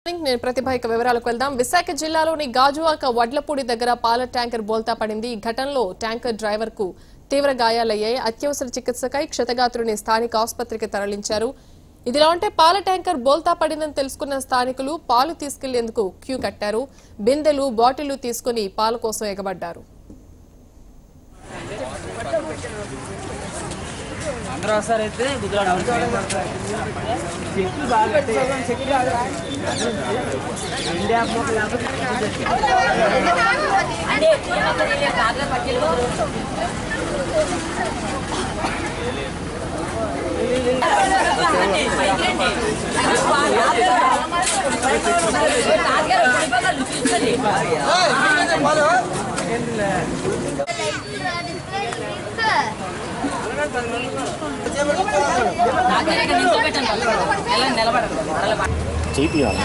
నేను ప్రతిభ ఇక వివరాలకు వెళ్దాం. విశాఖ జిల్లాలోని గాజువాక వడ్లపూడి దగ్గర పాల ట్యాంకర్ బోల్తా పడింది. ఈ ఘటనలో ట్యాంకర్ డ్రైవర్ కు తీవ్ర గాయాలయ్యాయి. అత్యవసర చికిత్సకై క్షతగాత్రుని స్థానిక ఆసుపత్రికి తరలించారు. ఇదిలా ఉంటే పాల ట్యాంకర్ బోల్తా పడిందని తెలుసుకున్న స్థానికులు పాలు తీసుకెళ్లేందుకు క్యూ కట్టారు. బిందెలు బాటిళ్లు తీసుకుని పాల కోసం ఎగబడ్డారు. చేపియాలా